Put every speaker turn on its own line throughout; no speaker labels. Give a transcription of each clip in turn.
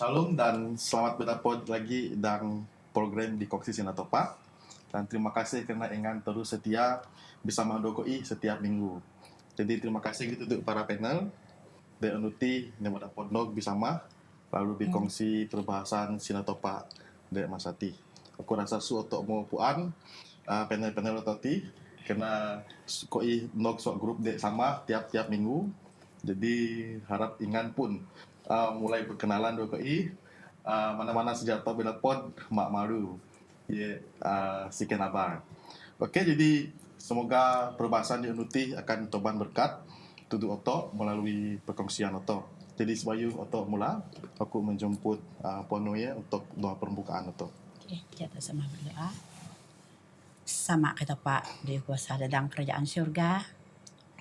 Shalom dan selamat berdapat lagi dalam program di Koksi Sinatopa. Dan terima kasih kerana ingat terus setia bersama Dokoi setiap minggu. Jadi terima kasih gitu untuk para panel dan anuti yang dapat nog bersama lalu berkongsi perbahasan Sinatopa dan Masati. Aku rasa su untuk mau puan panel-panel tadi kena koi nog sok grup dek sama tiap-tiap minggu. Jadi harap ingat pun mulai perkenalan Dokoi mana-mana sejata bila pod mak malu sekian abar. Okey, jadi semoga perbahasan di Unuti akan toban berkat tuduh Oto melalui perkongsian Oto. Jadi sebelum Oto mula, aku menjemput Puan Noye untuk doa permukaan Oto.
Okey, kita sama berdoa. Sama kita Pak di kuasa dadang kerajaan syurga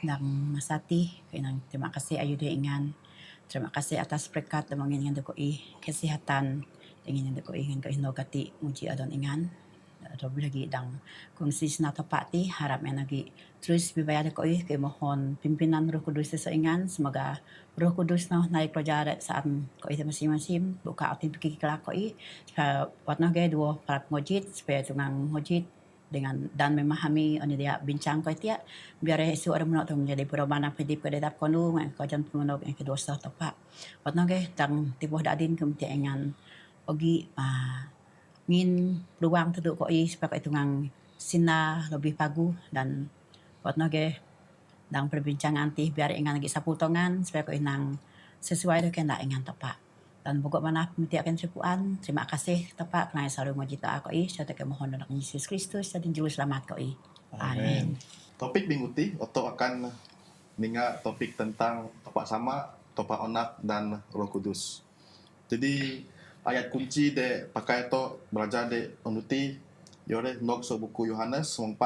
dan Masati, terima kasih ayu dia ingan. Terima kasih atas berkat dan mengingat Dokoi kesehatan ingin Dokoi ingin kehinogati muji adon ingan. Lebih lagi dang kongsi senata pati harapnya lagi terus bibayar Dokoi ke mohon pimpinan Roh Kudus seingan, semoga Roh Kudus naik pelajar saat koi masing-masing buka atin pergi kelak koi supaya watna ge dua para pengojit supaya tungang ngojit dengan dan memahami oni dia bincang kau tiap biar isu ada menok tu menjadi perubahan pedip ke dedap kono kau jangan pengenog yang kedua sah tepat watna ge tang tibuh dadin kemtiangan ogi ngin peluang tu koi supaya kau tungang sina lebih pagu dan watna ge dang perbincangan ti biar ingan lagi saputongan supaya kau inang sesuai dengan ingan tepat. Dan pokok mana pemitiakan syukuran. Terima kasih tepat kerana selalu ngajita koi. Saya mohon dalam Yesus Kristus dan juru selamat koi. Amin.
Topik minggu ti Oto akan ninga topik tentang topak sama, topak onak dan Roh Kudus. Jadi ayat kunci de pakai to belajar de Unuti yore nog so buku Yohanes 4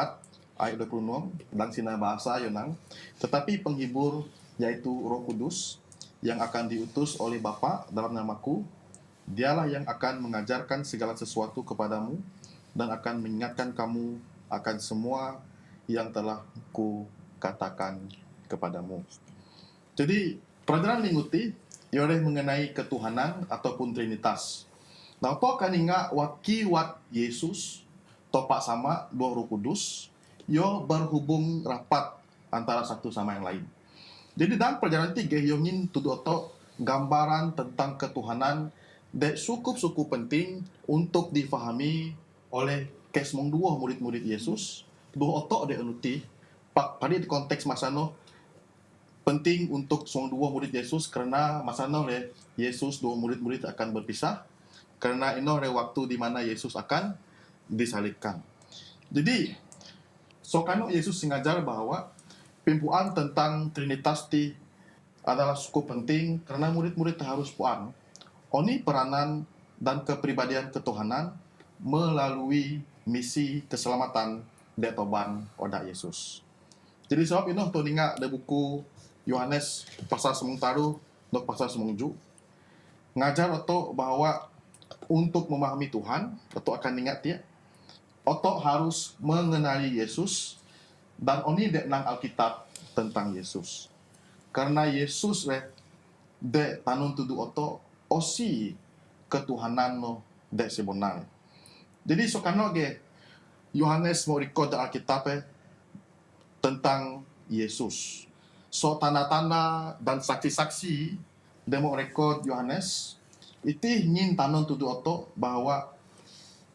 ayat 26 dan sina bahasa Yonang. Tetapi penghibur yaitu Roh Kudus yang akan diutus oleh Bapa dalam namaku, dialah yang akan mengajarkan segala sesuatu kepadamu dan akan mengingatkan kamu akan semua yang telah ku katakan kepadamu. Jadi, pelajaran minggu ti yore mengenai ketuhanan ataupun Trinitas. Nah, to akan ingat wat Yesus topak sama dua Roh Kudus yo berhubung rapat antara satu sama yang lain. Jadi dalam pelajaran 3 yongin tuduh Oto gambaran tentang ketuhanan dan cukup penting untuk difahami oleh kesmong dua murid-murid Yesus. Dua Oto de Unuti pada di konteks masano penting untuk semua dua murid Yesus karena masano le Yesus dua murid-murid akan berpisah karena ino le waktu di mana Yesus akan disalibkan. Jadi sokano Yesus sengaja bahwa pimpuan tentang Trinitas ti adalah cukup penting karena murid-murid harus puan oni peranan dan kepribadian ketuhanan melalui misi keselamatan detoban oda Yesus. Jadi sebab ini tu ninga ada buku Yohanes pasal semung taruh dok pasal semungju ngajar atau bahwa untuk memahami Tuhan atau akan ingat ya atau harus mengenali Yesus dan oni dek nang Alkitab tentang Yesus. Karena Yesus dek tanun tudu Oto osi ketuhanan no dek sebenar. Jadi sokano ge Yohanes mau record Alkitab tentang Yesus. So tanda-tanda dan saksi-saksi dia mau record Yohanes itu ingin tanun tudu Oto bahwa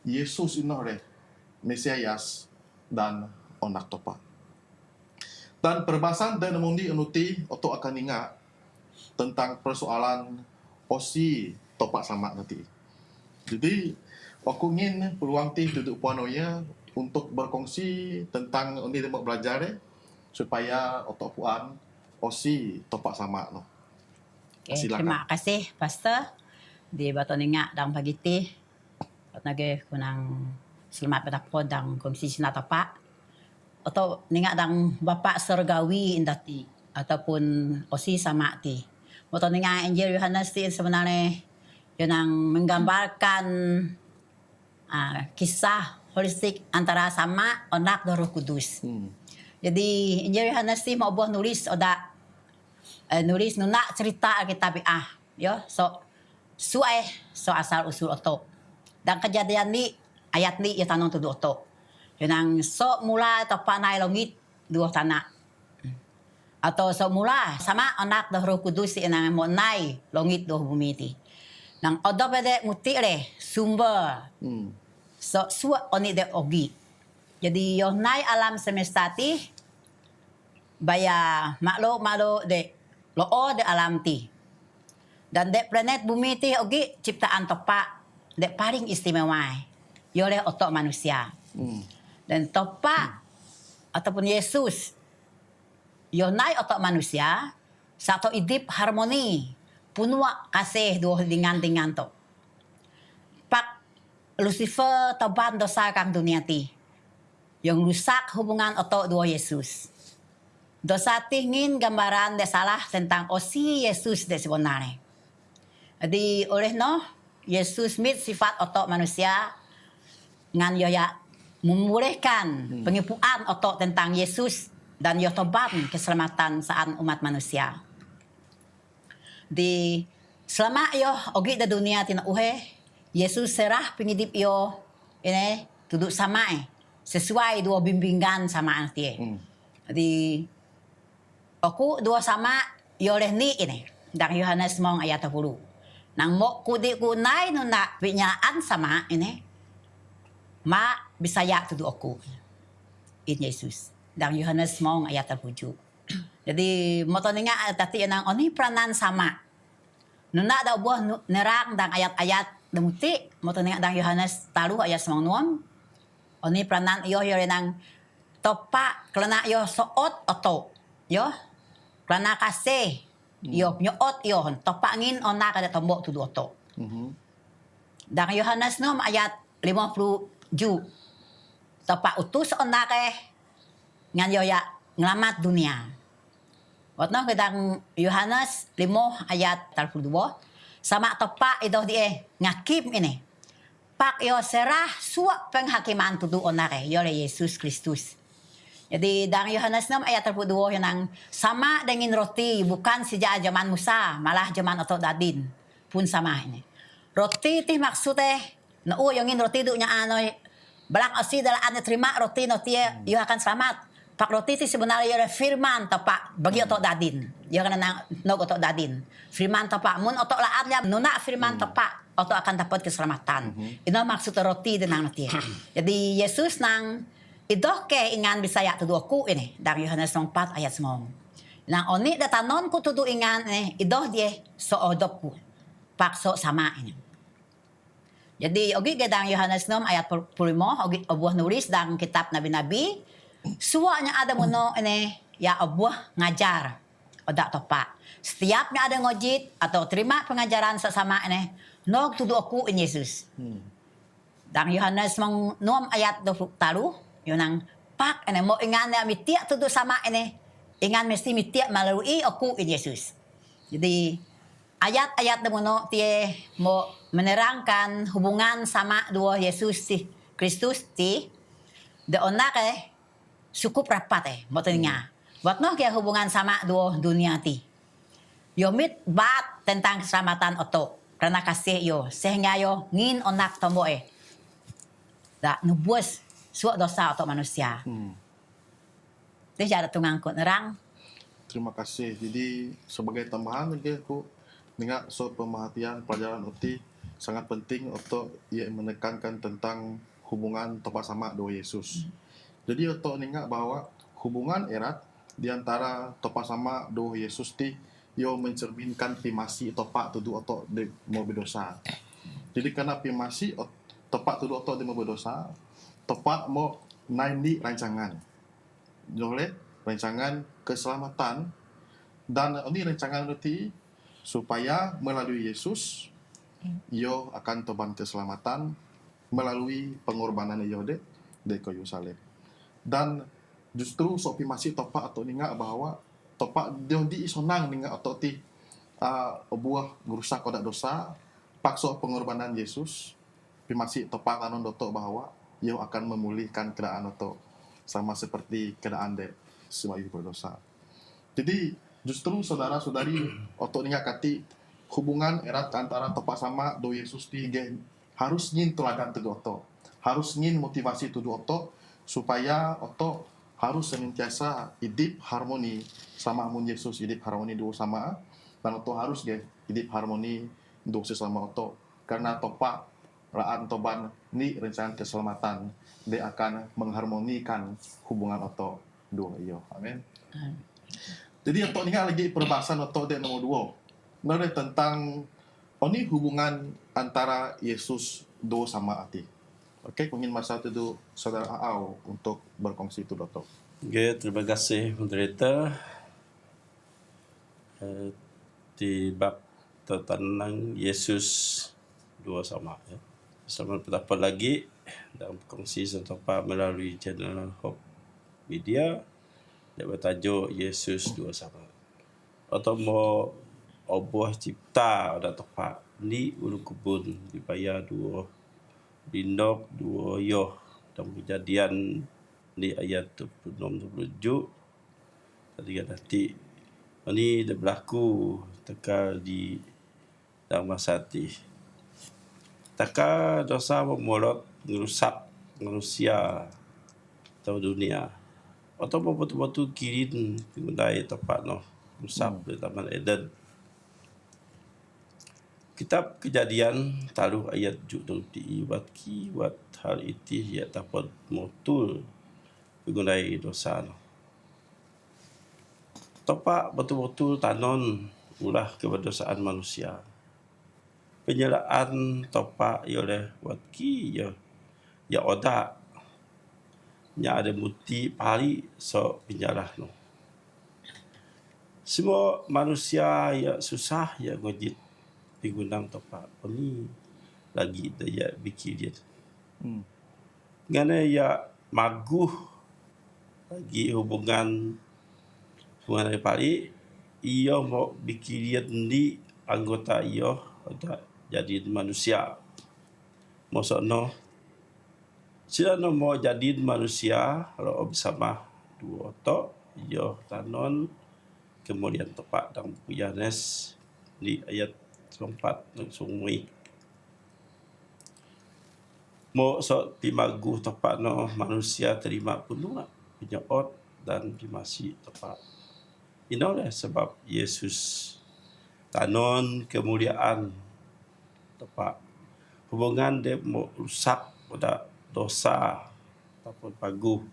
Yesus ino Mesias dan onak topa. Dan perbahasan dan mundi Unuti Oto akan ingat tentang persoalan osi topak sama nanti. Jadi aku ingin peluang ti duduk Puan Noye untuk berkongsi tentang undi dia mau belajar supaya Oto Puan osi topak sama no.
Okay, terima kasih Pastor di baton ingat dan pagi ti. Nage kunang selamat berdapat dan kongsi sinata Pak. Atau ningat dang Bapak Surgawi indati ataupun osi sama ti. Moto ningat Injil Yohanes ti sebenarnya yang menggambarkan kisah holistik antara sama onak dan Roh Kudus. Jadi Injil Yohanes ti mau buah nulis oda nulis nuna cerita Alkitab yo. So suai so asal usul oto. Dan kejadian ni ayat ni ya tanong tudu oto. Yang so mula topa nai langit dua tanah. Atau so mula sama anak dah Roh Kudus yang mo nai langit dua bumi ti. Nang odo bede muti le sumber. So suat oni de ogi. Jadi yo nai alam semesta ti baya makhluk de loo de alam ti. Dan de planet bumi ti ogi ciptaan topa de paling istimewa. Yo le otok manusia. Dan topa ataupun Yesus yo nai otok manusia satu idip harmoni punua kasih dua dengan to. Pak Lucifer toban dosa kang dunia ti. Yang rusak hubungan otok dua Yesus. Dosa tingin gambaran de salah tentang osi Yesus de sebenarnya. Jadi oleh no Yesus mit sifat otok manusia ngan yo ya memulihkan pengipuan otok tentang Yesus dan yo toban keselamatan saat umat manusia. Di selama yo ogi de dunia tina uhe Yesus serah pengidip yo ini duduk sama sesuai dua bimbingan sama antie. Jadi aku dua sama yo leh ni ini dan Yohanes mong ayat 10. Nang mo kudi kunay no na pinyaan sama ini ma bisaya tudu aku in Yesus. Dan Yohanes mong ayat 7. Jadi moto nga tati nang oni pranan sama. Nuna daw buah nerang dan ayat-ayat demuti moto nga dan Yohanes talu ayat 9. Oni pranan iyo nang topa klana yo soot oto yo klana kasih yo nyoot yo topa ngin ona kada tombok tudu oto. Dan Yohanes nom ayat 50 topa utus ona ke ngan yo ya ngelamat dunia. Watno kedang Yohanes 5 ayat 32 sama topa idoh die ngakip ini. Pak yo serah suap penghakiman tudu onare yo le Yesus Kristus. Jadi dari Yohanes 6 ayat 32 yang sama dengan roti bukan sejak zaman Musa malah zaman otot dadin pun sama ini. Roti ti maksudnya no yang ingin roti du nya ano balang osi dalam ane terima roti no tie yo akan selamat. Pak roti ti sebenarnya yo firman topak bagi otot dadin. Yo kana nang no otot dadin. Firman topak mun otot laatnya nuna firman topak atau akan dapat keselamatan. Itu maksud roti dan nanti. Jadi Yesus nang idoh ke ingan bisaya tudu aku ini dari Yohanes 4 ayat 9. Nang oni datanon ku tudu ingan idoh dia so odopku. Pak so sama ini. Jadi ogi gedang Yohanes 6 ayat 45 ogi obuah nulis dalam kitab nabi-nabi suanya ada mono ini ya obuah ngajar odak topak. Setiapnya ada ngojit atau terima pengajaran sesama ini nog tudu aku in Yesus. Dan Yohanes mong 6 ayat 20 talu, yun ang pak ene mo ingan na mitia tudu sama ene. Ingan mesti mitia melalui aku in Yesus. Jadi ayat-ayat demono tie mo menerangkan hubungan sama dua Yesus ti Kristus ti de onak cukup rapat mo tanya. Buat no kaya hubungan sama dua dunia ti. Yomit bat tentang keselamatan oto. Karena kasih yo sehingga yo ngin onak tombo da nubuas suak dosa untuk manusia. Itu cara tungangkut nerang.
Terima kasih. Jadi sebagai tambahan lagi aku dengar so pemerhatian pelajaran uti sangat penting untuk ia menekankan tentang hubungan topa sama dua Yesus. Jadi untuk ingat bahwa hubungan erat di antara topa sama dua Yesus ti yo mencerminkan pimasi topak tudu otok de mau berdosa. Jadi karena pimasi topak tudu otok de mau berdosa, topak mau naindi rancangan. Oleh rancangan keselamatan dan ini rancangan nanti supaya melalui Yesus yo akan toban keselamatan melalui pengorbanan yo de kayu salib. Dan justru so pimasi topak atau ingat bahwa topak dia di isonang ninga atau ti buah gerusak kodak dosa pakso pengorbanan Yesus pimasi topak anon doto bahwa ia akan memulihkan keadaan oto sama seperti keadaan de semua berdosa. Jadi justru saudara-saudari oto ninga kati hubungan erat antara topa sama do Yesus ti ge harus ngin teladan teguh oto, harus ngin motivasi tuduh oto supaya oto harus senantiasa hidup harmoni sama amun Yesus hidup harmoni do sama, dan oto harus ge hidup harmoni do sesama oto, karena topa raan toban ni rencana keselamatan dia akan mengharmonikan hubungan oto dua iyo. Amin. Jadi oto ni lagi perbahasan oto dia nomor 2. Nada tentang ini hubungan antara Yesus do sama ati. Oke, mungkin masa itu saudara Aau untuk berkongsi itu Doto.
Okay, terima kasih moderator. Di bab tentang Yesus dua sama ya. Selamat berdapat lagi dalam kongsi setopa melalui channel Hope Media yang bertajuk Yesus dua sama. Atau mau obuah cipta ada tepat ni ulu kubun dibayar dua bindok dua yoh dalam kejadian di ayat 26-27 tadi kan nanti ini dah berlaku tekal di dalam masa hati taka dosa memolot merusak manusia atau dunia atau betul-betul kirin penggunai tempat no rusak di Taman Eden. Kitab Kejadian taruh ayat judul di wat hal itu ya dapat motul penggunai dosa no. Topak betul-betul tanon ulah keberdosaan manusia. Penyelaan topak oleh watki ya odak nya ada muti pari so penyalah no. Semua manusia ya susah ya ngojit penggunaan topak ini lagi daya bikin dia. Ngana ya maguh lagi hubungan dari pari ia mau bikin dia ni anggota ia ada jadi manusia. Maksudnya sila no mau jadi manusia kalau bersama dua otak ia tanon kemudian tepat dalam Yohanes di ayat 4 sungui mo so pimagu tepat no manusia terima penuh penyaot dan dimasi tepat. Inilah sebab Yesus tanon kemuliaan tepat hubungan dia mau rusak pada dosa ataupun pagu.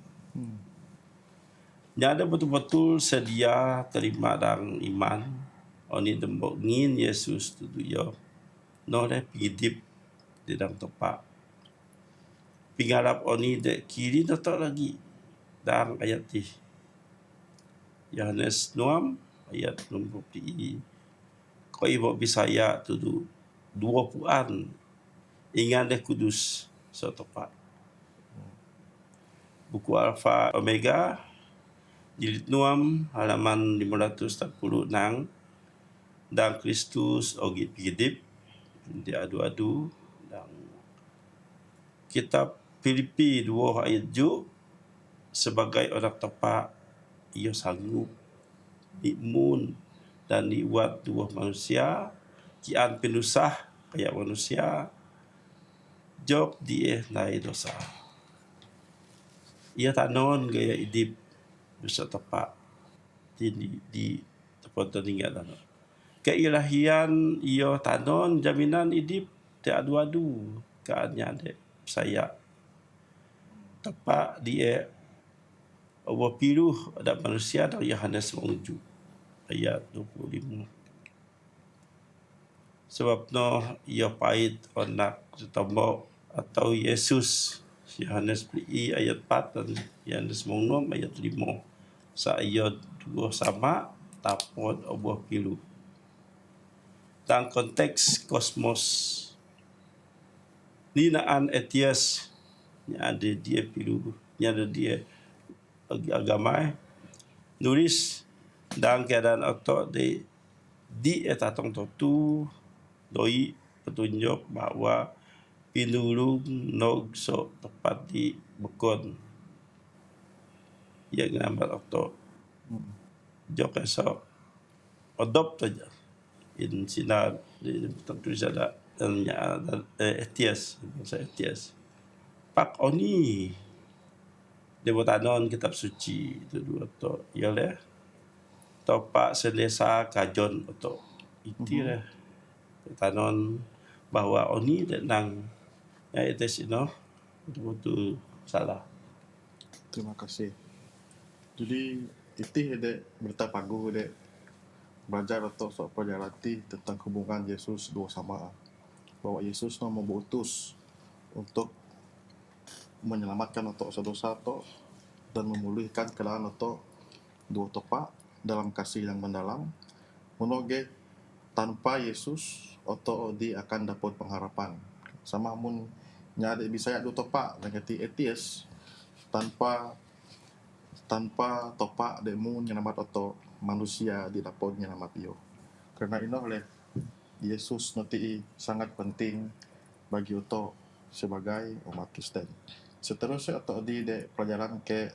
Nyada betul-betul sedia terima dan iman oni dembok ngin Yesus tudu yo no de pidip di dalam tempat pingarap oni de kiri datang lagi dalam ayat ti Yohanes 6 ayat 60 ko ibo Bisaya tudu 20-an ingan de kudus so tempat buku Alfa Omega jilid 6 halaman 546 dan Kristus ogi pidip di adu-adu dan kitab Filipi 2 ayat 7 sebagai orang tepat ia sanggup dimun dan dibuat dua manusia kian penusah kayak manusia job dia naik dosa ia tanon gaya hidup dosa tepat di tempat tinggal keilahian ia tanon jaminan hidup dia adu-adu keadnya dia saya tepat dia Allah piluh ada manusia dari Yohanes 7 ayat 25 sebab no ia pahit onak setombok atau Yesus Yohanes beli ayat 4 dan Yohanes 6 ayat 5 saya dua sama tapot Allah piluh dalam konteks kosmos ninaan etias yang ada dia pilu yang ada dia agama nulis dalam keadaan otak di etatong tu doi petunjuk bahwa pinulung nog so tepat di bekon yang ngambil otak jok esok adopt saja in sina tertulis ada Etias, bahasa Etias. Pak oni debotanon kitab suci itu dua to ya le. Topak selesa kajon atau iti lah. Tanon bahwa oni nang ya Etias ino itu salah.
Terima kasih. Jadi itu dek berita pagu dek belajar atau sok pelajari tentang hubungan Yesus dua sama, bahwa Yesus no membutus untuk menyelamatkan atau dosa atau dan memulihkan keadaan atau dua topak dalam kasih yang mendalam. Monoge tanpa Yesus atau di akan dapat pengharapan. Sama mun nyade bisa ya dua topak negatif Etias tanpa topak demu nyelamat atau manusia di dapat nyelamat iyo. Karena ini oleh Yesus nanti sangat penting bagi oto sebagai umat Kristen. Seterusnya atau di pelajaran ke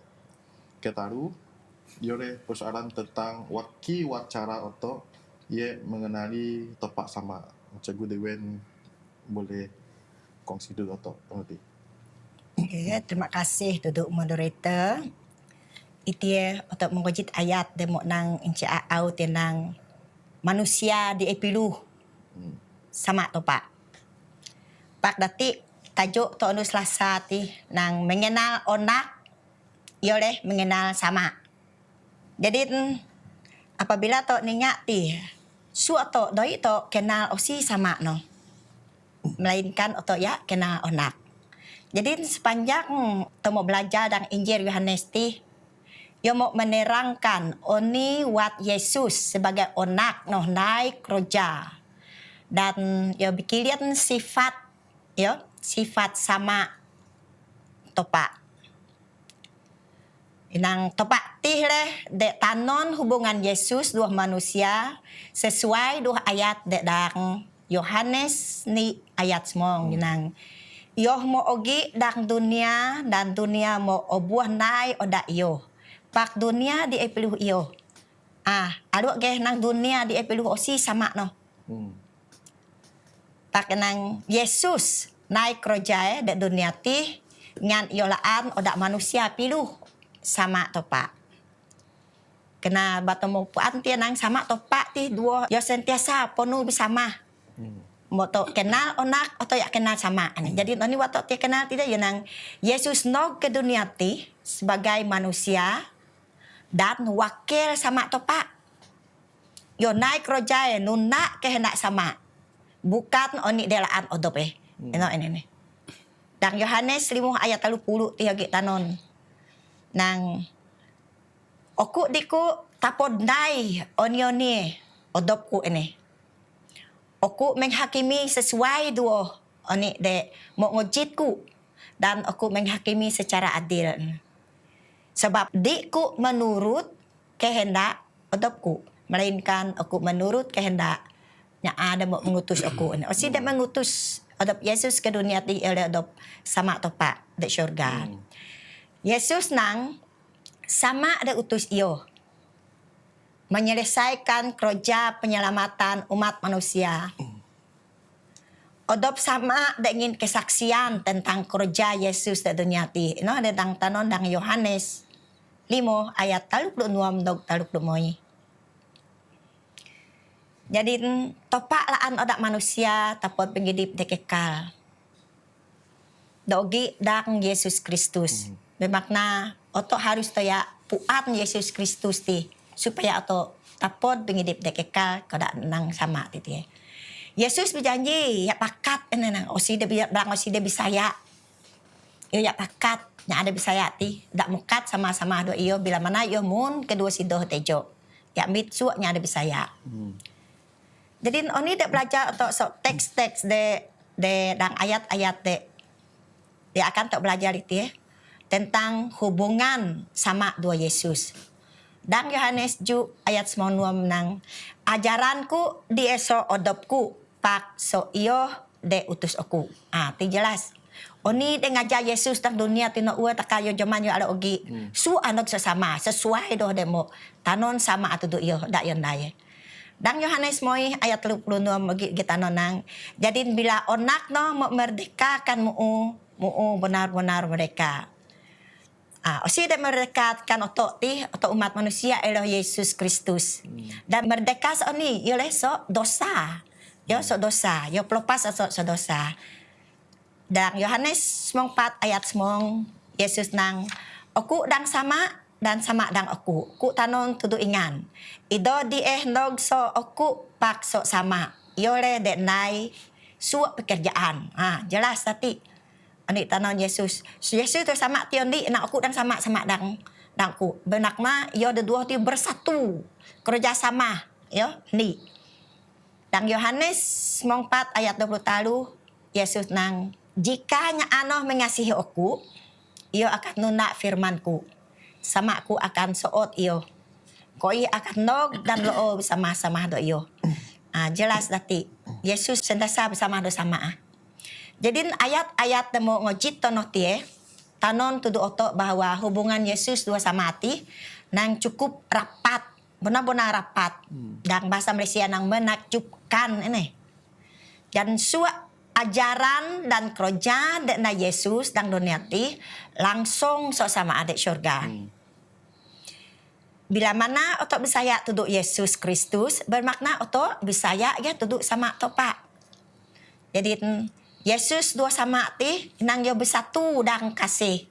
taru yore persoalan tentang wacara atau ye mengenali topak sama. Cikgu Dewen boleh kongsi dulu atau pengerti.
Okay, terima kasih duduk moderator. Itie untuk mengujit ayat demo nang inci au tenang manusia diepilu sama topak. Pak datik tajuk to anu Selasa ti nang mengenal onak yoleh mengenal sama. Jadi apabila to ninyak ti su to doi to kenal osi sama no. Melainkan oto ya kenal onak. Jadi sepanjang temu belajar dan Injil Yohanes ti yo mau menerangkan oni wat Yesus sebagai onak noh naik roja dan yo bikilian sifat sama topak. Inang topak tih leh dek tanon hubungan Yesus dua manusia sesuai dua ayat dek dang Yohanes ni ayat semong inang yo mo ogi dang dunia dan dunia mo obuah nai oda yo. Pak dunia di epiluh iyo. Aduk ge nang dunia di epiluh osi sama no. Pak nang Yesus naik rojae dek dunia ti ngan iolaan odak manusia piluh sama topak. Kena batemu puan ti nang sama topak ti dua yo sentiasa ponu bersama. Moto kenal onak atau ya kenal sama. Jadi ini waktu ti kenal tidak ya nang Yesus nog ke dunia ti sebagai manusia dan wakil sama topak. Yo naik rojae nuna kehendak sama. Bukan oni delaan odope. Ini. Dan Yohanes 5 ayat 30 tiga tanon. Nang oku diku tapod nai oni odopku ini. Oku menghakimi sesuai duo oni de mau ngojitku dan aku menghakimi secara adil. Sebab diku menurut kehendak odopku, melainkan aku menurut kehendak yang ada mau mengutus aku. Osi dia mengutus odop Yesus ke dunia ti oleh odop sama topak di syurga. Yesus nang sama ada utus iyo menyelesaikan kerja penyelamatan umat manusia. Odop sama ingin kesaksian tentang kerja Yesus di dunia ti. No ada tang tanon dang Yohanes 5 ayat 36 dog 36. Jadi topak laan odak manusia tapot pengidip dekekal. Dogi dang Yesus Kristus. Bermakna oto harus toya puan Yesus Kristus ti supaya oto tapot pengidip dekekal kodak nang sama ti. Yesus berjanji ya pakat nang osi de bilang osi de bisaya. Yo ya pakat nya ada bisaya ti dak mukat sama-sama do iyo bila mana yo mun kedua sido tejo. Ya mitsu nya ada bisaya. Jadi oni dak belajar atau so teks-teks de dang ayat-ayat de dia akan tak belajar itu tentang hubungan sama dua Yesus. Dan Yohanes ju ayat 96 nang ajaranku di eso odopku pak so iyo de utus aku. Ti jelas. Oni de ngajar Yesus tang dunia tino ua takayo jaman yo ala ogi. Su anak sesama sesuai doh demo tanon sama atu do iyo dak yon daye. Dang Yohanes moi ayat 32 bagi kita nonang. Jadi bila onak no merdeka kan mu benar-benar mereka. Osi dek merdekakan otok umat manusia adalah Yesus Kristus. Dan merdeka so ni yo le so dosa. Yo so dosa, yo pelepas so dosa. Dan Yohanes 4 ayat 9 Yesus nang aku dang sama dan sama dang aku. Ku tanon tudu ingan. Ido di nog so aku pak so sama. Yole dek nai suap pekerjaan. Jelas tadi. Ani tanon Yesus. Yesus tu sama tion di nak aku dan sama dang ku. Benakna yo de dua tu bersatu. Kerja sama. Yo ni. Dang Yohanes 4 ayat 20 talu Yesus nang jikanya anoh mengasihi aku, iyo akan nunak firmanku. Sama aku akan soot iyo. Koi akan nog dan loo bersama-sama do iyo. Jelas tadi. Yesus sentiasa bersama do sama. Jadi ayat-ayat temu ngojit tono tie, tanon tudu otok bahwa hubungan Yesus dua sama hati nang cukup rapat, benar-benar rapat. Dan bahasa Malaysia nang menakjubkan ini. Dan ajaran dan kerja na Yesus dan doniati langsung sama adik syurga. Bila mana otok bisaya tuduk Yesus Kristus bermakna otok bisaya ya tuduk sama topak. Jadi Yesus dua sama ti nang yo bersatu dan kasih.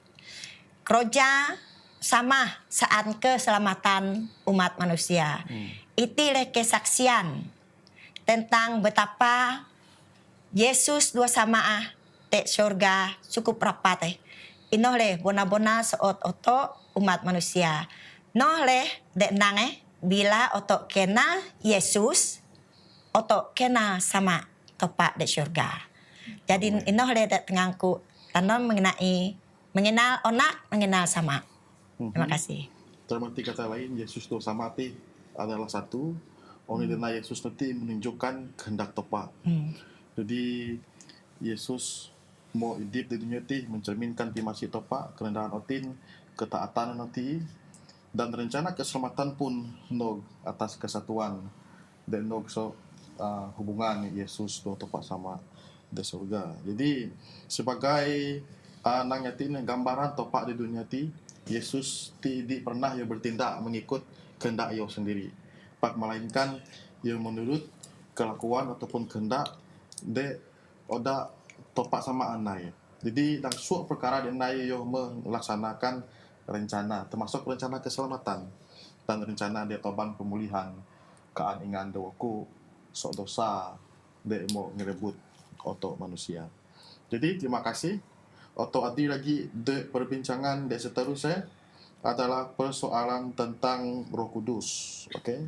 Kerja sama saat keselamatan umat manusia. Itilah kesaksian tentang betapa Yesus dua sama te surga cukup rapat inoh le bona-bona seot oto umat manusia. Noh le dek nang bila oto kena Yesus oto kena sama topak dek surga. Jadi inoh le dek tengangku tanon mengenal onak mengenal sama. Terima kasih.
Terberti kata lain, Yesus dua sama ti adalah satu. Oni dena Yesus nanti menunjukkan kehendak topak. Jadi Yesus mau hidup di dunia ti mencerminkan ti masih topak kerendahan otin, ketaatan nanti dan rencana keselamatan pun nog atas kesatuan dan nog hubungan Yesus do topak sama di surga. Jadi sebagai nang yatin gambaran topak di dunia ti Yesus tidak pernah ia bertindak mengikut kehendak ia sendiri. Pak melainkan ia menurut kelakuan ataupun kehendak de oda topak sama anai. Jadi dalam suatu perkara di anai yo melaksanakan rencana termasuk rencana keselamatan dan rencana dia toban pemulihan keaningan doaku sok dosa de mau ngerebut oto manusia. Jadi terima kasih. Oto adi lagi de perbincangan de seterusnya adalah persoalan tentang Roh Kudus. Okey.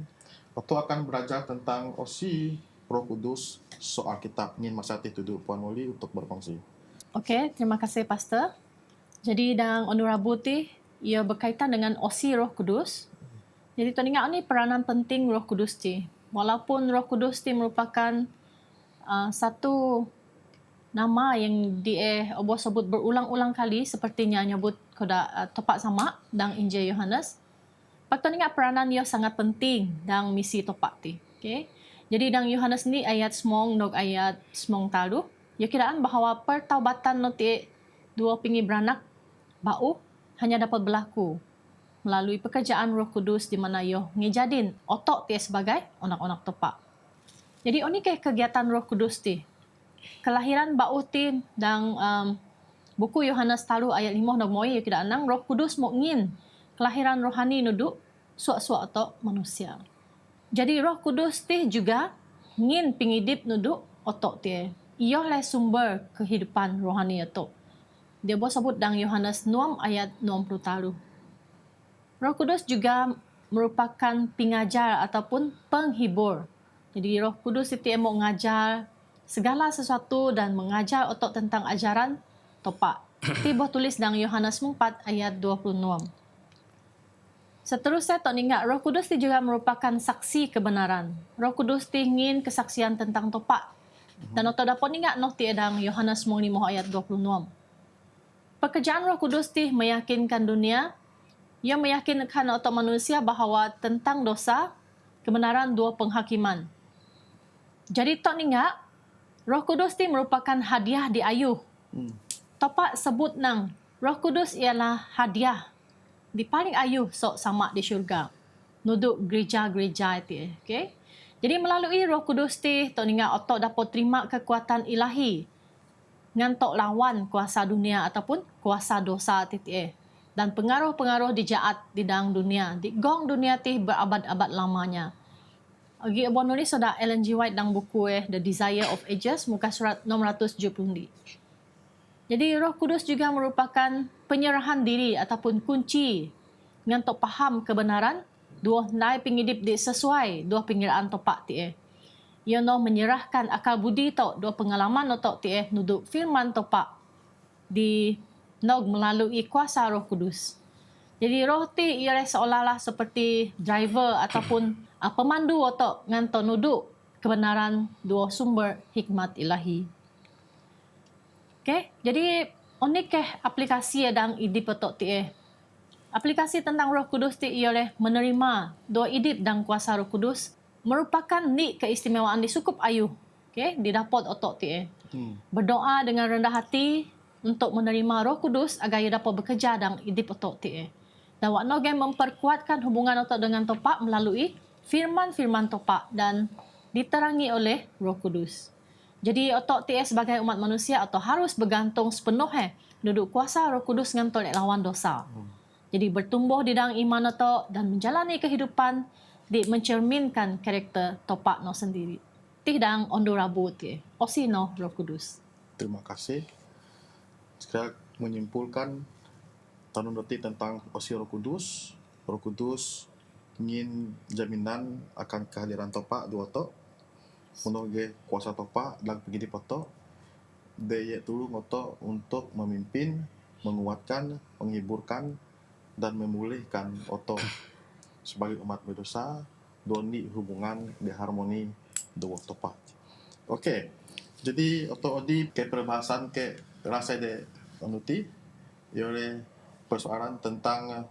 Oto akan belajar tentang osi Roh Kudus soal kitab. Ingin Masati tuduh Puan Moli untuk berkongsi.
Okey, terima kasih Pastor. Jadi dalam Ondu Rabu ti, ia berkaitan dengan osi Roh Kudus. Jadi tuan ingat ni peranan penting Roh Kudus ti. Walaupun Roh Kudus ti merupakan satu nama yang dia Allah sebut berulang-ulang kali sepertinya nyebut koda topak sama dalam Injil Yohanes. Pak tuan ingat peranan ia sangat penting dalam misi topak ti. Okey. Jadi dalam Yohanes ni ayat semong nog ayat semong talu, ia kiraan bahawa pertaubatan noti dua pingi beranak bau hanya dapat berlaku melalui pekerjaan Roh Kudus di mana ia ngejadin otok ti sebagai onak-onak topak. Jadi oni ke kegiatan Roh Kudus ti. Kelahiran bau ti dalam buku Yohanes talu ayat 5 nog moi ia kiraan nang Roh Kudus mo ngin kelahiran rohani nuduk suak-suak otok manusia. Jadi Roh Kudus ti juga ngin pingidip nuduk otok ti. Ia le sumber kehidupan rohani otok. Dia boleh sebut dalam Yohanes 6 ayat 60 talu. Roh Kudus juga merupakan pengajar ataupun penghibur. Jadi Roh Kudus itu mau mengajar segala sesuatu dan mengajar otok tentang ajaran topak. Tiba tulis dalam Yohanes 4 ayat 26. Seterusnya tak ingat Roh Kudus juga merupakan saksi kebenaran. Roh Kudus ingin kesaksian tentang topak. Dan otak dapat ingat noti dalam Yohanes 5 ayat 26. Pekerjaan Roh Kudus meyakinkan dunia. Ia meyakinkan otak manusia bahawa tentang dosa kebenaran dua penghakiman. Jadi tok ninga Roh Kudus ti merupakan hadiah di ayuh. Topak sebut nang Roh Kudus ialah hadiah di paling ayuh sok sama di syurga. Nuduk gereja-gereja itu, okay? Jadi melalui Roh Kudus ti tok ninga otok dapat terima kekuatan ilahi ngantok lawan kuasa dunia ataupun kuasa dosa ti. Dan pengaruh-pengaruh dijaat di dalam dunia. Di gong dunia ti berabad-abad lamanya. Agi abang nulis sudah Ellen G. White dalam buku The Desire of Ages, muka surat 670. Jadi Roh Kudus juga merupakan penyerahan diri ataupun kunci ngantok paham kebenaran dua nai pengidip di sesuai dua pengiraan topak ti. Ia no menyerahkan akal budi tau dua pengalaman no tok ti nuduk firman topak di nog melalui kuasa Roh Kudus. Jadi roh ti ia seolah-olah seperti driver ataupun pemandu otok nganto nuduk kebenaran dua sumber hikmat ilahi. Okay, jadi unik aplikasi yang idip otok ti. Aplikasi tentang Roh Kudus ti ia menerima dua idip dan kuasa Roh Kudus merupakan ni keistimewaan di sukup ayuh. Okay, didapat otok ti. Berdoa dengan rendah hati untuk menerima Roh Kudus agar ia dapat bekerja dan idip otok ti. Dan wakno game memperkuatkan hubungan otak dengan topak melalui firman-firman topak dan diterangi oleh Roh Kudus. Jadi otak TS sebagai umat manusia atau harus bergantung sepenuh duduk kuasa Roh Kudus dengan tolak lawan dosa. Jadi bertumbuh di dalam iman otak dan menjalani kehidupan di mencerminkan karakter topak no sendiri. Tidak ondo rabu ti, osi no Roh Kudus.
Terima kasih. Sekali menyimpulkan tanun roti tentang osi Roh Kudus. Roh Kudus ingin jaminan akan kehadiran topak dua tok. Menurut kuasa topak dan pergi di potok. Dia tulung otok untuk memimpin, menguatkan, menghiburkan dan memulihkan otok sebagai umat berdosa. Doni hubungan di harmoni dua topak. Okey. Jadi otok odi ke perbahasan ke rasa de anuti oleh persoalan tentang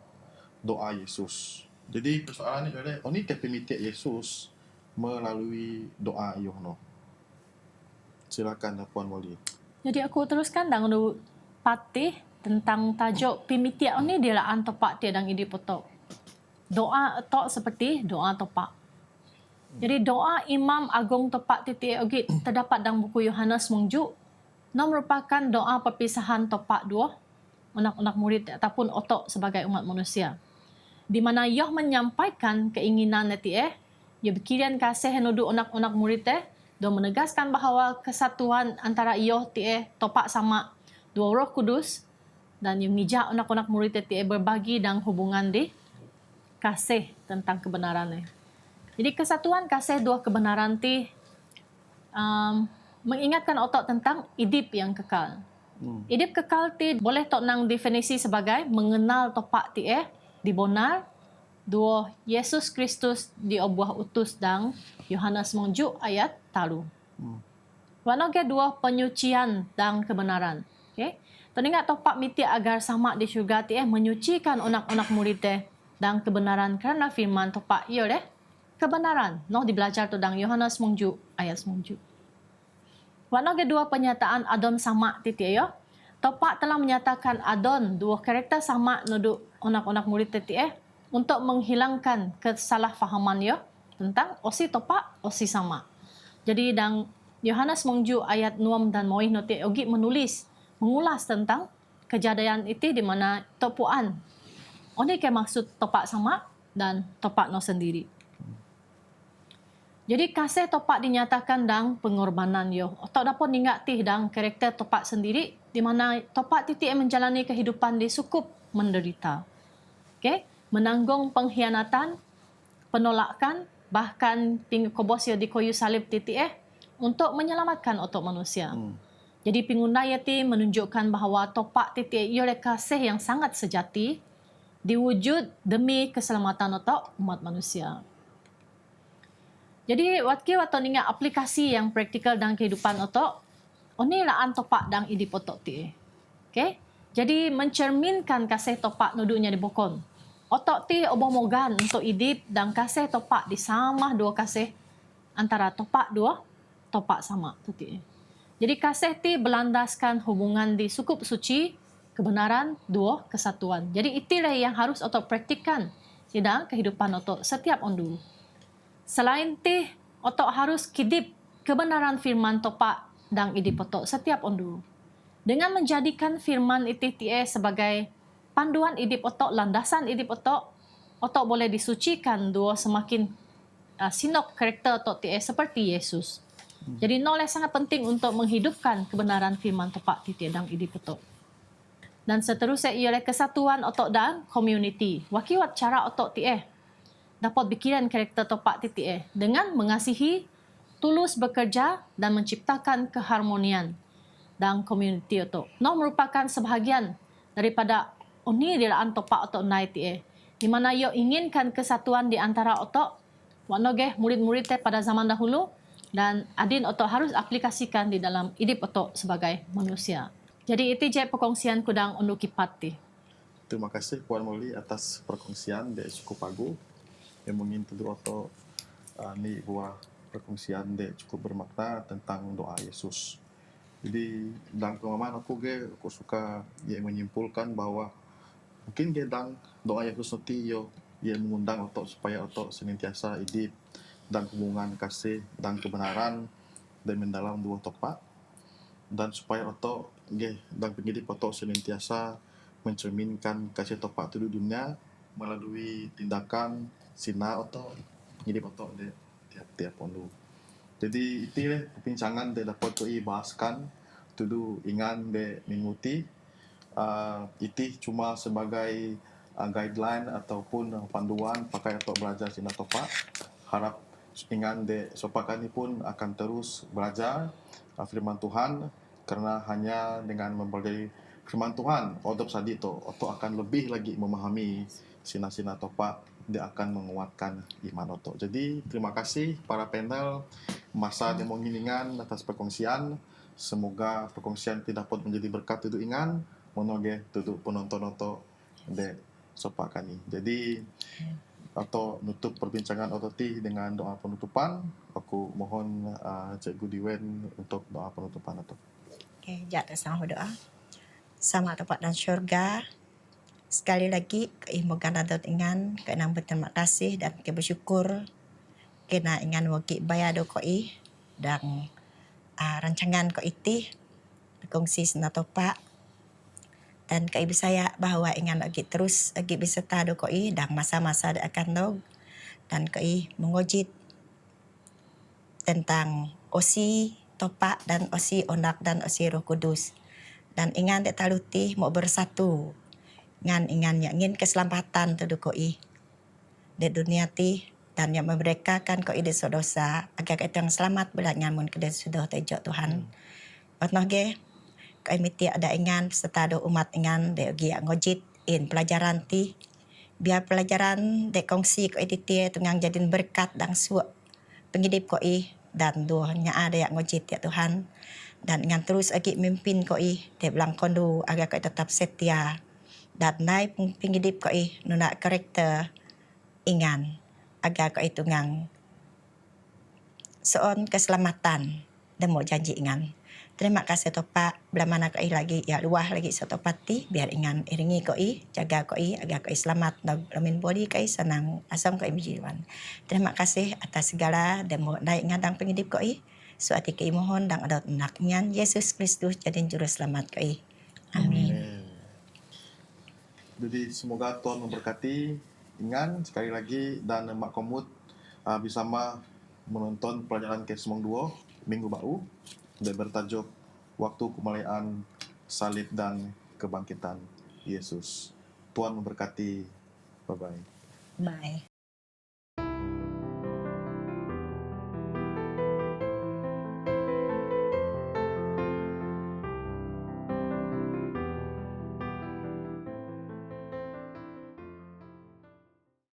doa Yesus. Jadi persoalan ini adalah oni ke pemitiak Yesus melalui doa Yohno. Silakan Puan Molly.
Jadi aku teruskan dan untuk patih tentang tajuk pimitiak ini dia lah topak dia dan idi potok. Doa tok seperti doa topak. Jadi doa Imam Agung topak titik ogit terdapat dalam buku Yohanes Mengjuk. Nó merupakan doa perpisahan topak dua anak-anak murid ataupun otok sebagai umat manusia. Di mana Yoh menyampaikan keinginan ia berkirian kasih nudu anak-anak murid dan menegaskan bahawa kesatuan antara Yoh topak sama dua Roh Kudus dan yang ngijak anak-anak murid berbagi dan hubungan di kasih tentang kebenaran. Jadi kesatuan kasih dua kebenaran mengingatkan otak tentang idip yang kekal. Idip kekal boleh tok nang definisi sebagai mengenal topak dibonar dua Yesus Kristus diobuah utus dan Yohanes Mengjuk ayat talu. Wano ke dua penyucian dan kebenaran. Okay? Teringat topak miti agar sama di syurga menyucikan anak-anak murid dan kebenaran kerana firman topak kebenaran. No dibelajar tu dan Yohanes Mengjuk ayat Mengjuk. Wano ke dua penyataan adon sama topak telah menyatakan adon dua karakter sama nuduk anak-anak murid untuk menghilangkan kesalahfahaman tentang osi topak, osi sama. Jadi dan Yohanes Mengjuk ayat 6 dan Moih notik ogi mengulas tentang kejadian itu di mana topuan. Ini ke maksud topak sama dan topak no sendiri. Jadi kasih topak dinyatakan dan pengorbanan otak dapat ningati dan karakter topak sendiri di mana topak titik menjalani kehidupan di sukup menderita. Okay? Menanggung pengkhianatan, penolakan, bahkan pingkobos di kayu salib titik untuk menyelamatkan otak manusia. Jadi pengguna yati menunjukkan bahawa topak titik oleh kasih yang sangat sejati diwujud demi keselamatan otak umat manusia. Jadi waktu ningat aplikasi yang praktikal dalam kehidupan otak, ini lah topak dan idip otak ti. Okay? Jadi mencerminkan kasih topak nuduknya di bokon. otok ti obong mogan untuk idip dan kasih topak di sama dua kasih antara topak dua topak sama tu ti. Jadi kasih ti berlandaskan hubungan di sukup suci, kebenaran, dua kesatuan. Jadi itulah yang harus otok praktikkan di dalam kehidupan otok setiap ondu. Selain ti otok harus kidip kebenaran firman topak dan idip otok setiap ondu. Dengan menjadikan firman itu sebagai panduan idip otok, landasan idip otok, otok boleh disucikan dua semakin sinok karakter otok seperti Yesus. Jadi noleh sangat penting untuk menghidupkan kebenaran firman topak dan idip otok. Dan seterusnya ialah kesatuan otok dan community. Wakiwat cara otok dapat bikiran karakter topak dengan mengasihi, tulus bekerja dan menciptakan keharmonian dan community otok. No merupakan sebahagian daripada oni dilaan topak otok nai di mana yo inginkan kesatuan di antara otok wanoge murid-murid pada zaman dahulu dan adin otok harus aplikasikan di dalam hidup otok sebagai manusia. Jadi itu je perkongsian kudang undu kipat ti.
Terima kasih Puan Molly atas perkongsian dia cukup bagus. Yang mungkin tentu otok ni buah perkongsian dia cukup bermakna tentang doa Yesus. Jadi dalam pemahaman aku suka dia menyimpulkan bahwa mungkin dalam doa Yesus nanti dia mengundang otok supaya otok senantiasa hidup dan hubungan kasih dan kebenaran dan mendalam dua topak, dan supaya otok dan penghidup otok senantiasa mencerminkan kasih topak itu di dunia melalui tindakan sina otok hidup otok di tiap-tiap ondu. Jadi itulah perbincangan dia dapat bahaskan tudu ingan de menguti itu cuma sebagai guideline ataupun panduan pakai untuk belajar sina topak. Harap ingan de sopakan ini pun akan terus belajar firman Tuhan, karena hanya dengan mempelajari firman Tuhan odop sadi to oto akan lebih lagi memahami sina-sina topak, dia akan menguatkan iman oto. Jadi terima kasih para panel masa yang menginginkan atas perkongsian. Semoga perkongsian tidak dapat menjadi berkat untuk ingan monoge untuk penonton oto de sopakan ini. Jadi atau nutup perbincangan ototi dengan doa penutupan. Aku mohon Cikgu Diwen untuk doa penutupan atau.
Okey, jatuh sama berdoa. Sama tempat dan syurga. Sekali lagi, keimogan dan ingan, keenang berterima kasih dan bersyukur kena ingan waki bayado koi dan rancangan ko iti berkongsi senatopa dan kaibu saya bahwa ingan lagi terus lagi beserta do koi dan masa-masa akan dog dan koi mengojit tentang osi topak dan osi onak dan osi Roh Kudus, dan ingan dek taluti mau bersatu ngan ingin keselamatan tu koi di dunia ti dan yang memerdekakan koi di dosa agar kita yang selamat belakang mun kedai sudah tejok Tuhan. Patnoh ge koi miti ada ingan serta do umat ingan de gi ngojit in pelajaran ti biar pelajaran de kongsi koi ti tungang jadin berkat dan suak pengidip koi dan doanya ada yang ngojit ya Tuhan, dan ingan terus agi mimpin koi de belang kondu agar koi tetap setia dan naik pengidip koi nuna karakter ingan agar koi tungang soon keselamatan dan mau janji ingan. Terima kasih topak bila mana koi lagi ya luah lagi satu pati biar ingan iringi koi jaga koi agar koi selamat dan lamin body koi senang asam koi bijiwan. Terima kasih atas segala dan mau naik ngadang pengidip koi suati koi mohon dan adat anaknya Yesus Kristus jadi juru selamat koi. Amin.
Jadi semoga Tuhan memberkati ingan sekali lagi dan Mak Komut bersama menonton pelajaran Kesmong 2 minggu baru dan bertajuk Waktu Kemuliaan Salib dan Kebangkitan Yesus. Tuhan memberkati. Bye-bye.
Bye.